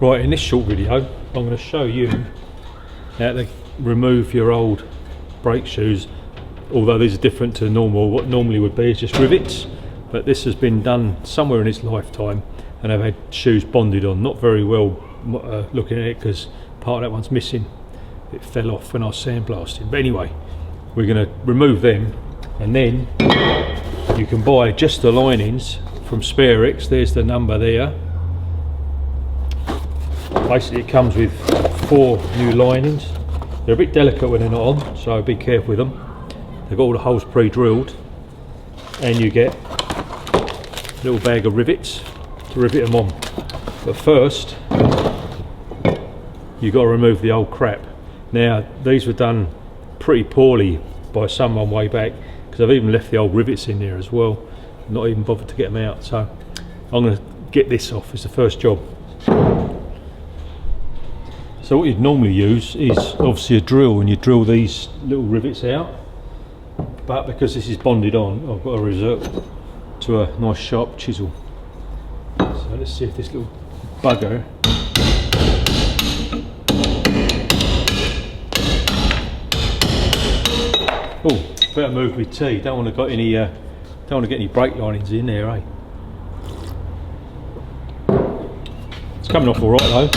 Right, in this short video I'm going to show you how to remove your old brake shoes, although these are different to normal. What normally would be is just rivets, but this has been done somewhere in its lifetime, and I've had shoes bonded on. Not very well looking at it because part of that one's missing. It fell off when I was sandblasting. But anyway, we're going to remove them, and then you can buy just the linings from SpareX. There's the number there. Basically it comes with 4 new linings. They're a bit delicate when they're not on, so be careful with them. They've got all the holes pre-drilled, and you get a little bag of rivets to rivet them on. But first you've got to remove the old crap. Now these were done pretty poorly by someone way back, because I've even left the old rivets in there as well, not even bothered to get them out. So I'm going to get this off. It's the first job. So what you'd normally use is obviously a drill, and you drill these little rivets out, but because this is bonded on, I've got to resort to a nice sharp chisel. So let's see if this little bugger better move my T. Don't want to get any brake linings in there, eh? It's coming off all right though.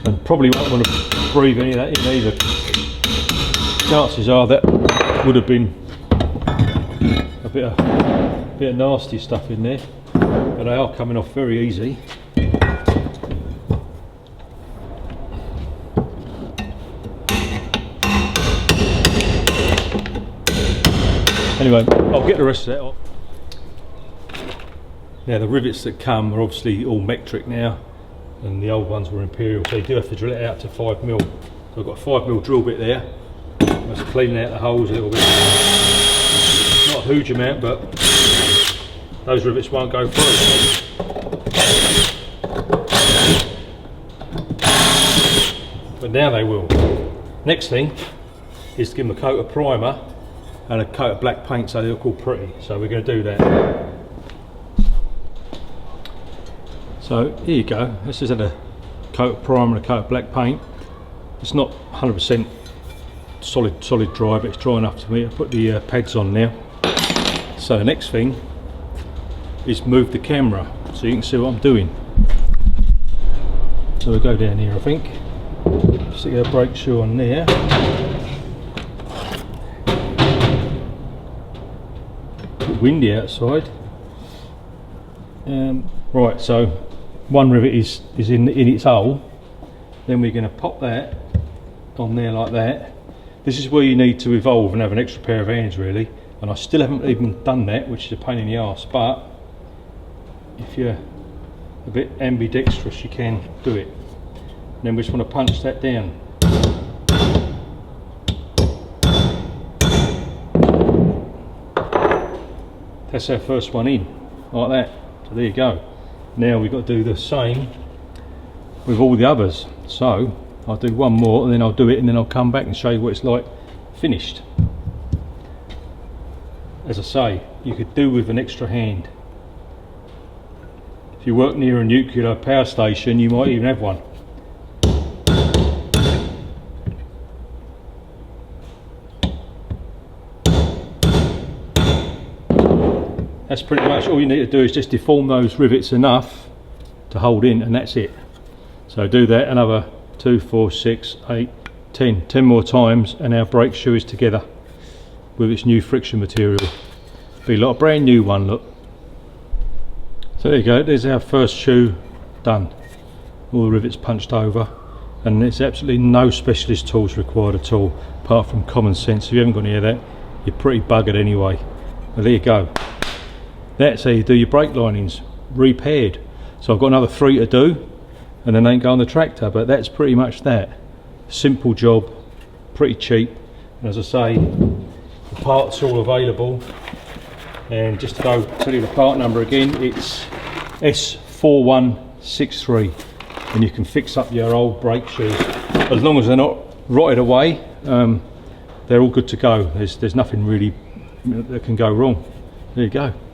And probably won't want to breathe any of that in either. Chances are that would have been a bit of nasty stuff in there, but they are coming off very easy. Anyway, I'll get the rest of that off. Now the rivets that come are obviously all metric now, and the old ones were imperial, so you do have to drill it out to 5mm. So I've got a 5mm drill bit there. I'm just cleaning out the holes a little bit. Not a huge amount, but those rivets won't go through. But now they will. Next thing is to give them a coat of primer and a coat of black paint so they look all pretty. So we're going to do that. So here you go. This is a coat of primer and a coat of black paint. It's not 100% solid dry, but it's dry enough for me to put the pads on now. So the next thing is move the camera so you can see what I'm doing. So we'll go down here, I think. Stick our brake shoe on there. Windy outside. Right, so one rivet is in its hole. Then we're going to pop that on there like that. This is where you need to evolve and have an extra pair of hands really, and I still haven't even done that, which is a pain in the arse, but if you're a bit ambidextrous you can do it. And then we just want to punch that down. That's our first one in, like that. So there you go. Now we've got to do the same with all the others. So I'll do one more and then I'll do it, and then I'll come back and show you what it's like finished. As I say, you could do with an extra hand. If you work near a nuclear power station, you might even have one. That's pretty much all you need to do, is just deform those rivets enough to hold in, and that's it. So do that another 2, 4, 6, 8, 10 more times, and our brake shoe is together with its new friction material. Be like a brand new one, look. So there you go, there's our first shoe done. All the rivets punched over, and there's absolutely no specialist tools required at all, apart from common sense. If you haven't got any of that, you're pretty buggered anyway. Well, there you go. That's how you do your brake linings, repaired. So I've got another 3 to do, and then they can go on the tractor, but that's pretty much that. Simple job, pretty cheap, and as I say, the parts are all available. And just to go tell you the part number again, it's S4163, and you can fix up your old brake shoes. As long as they're not rotted away, they're all good to go. There's nothing really that can go wrong. there you go.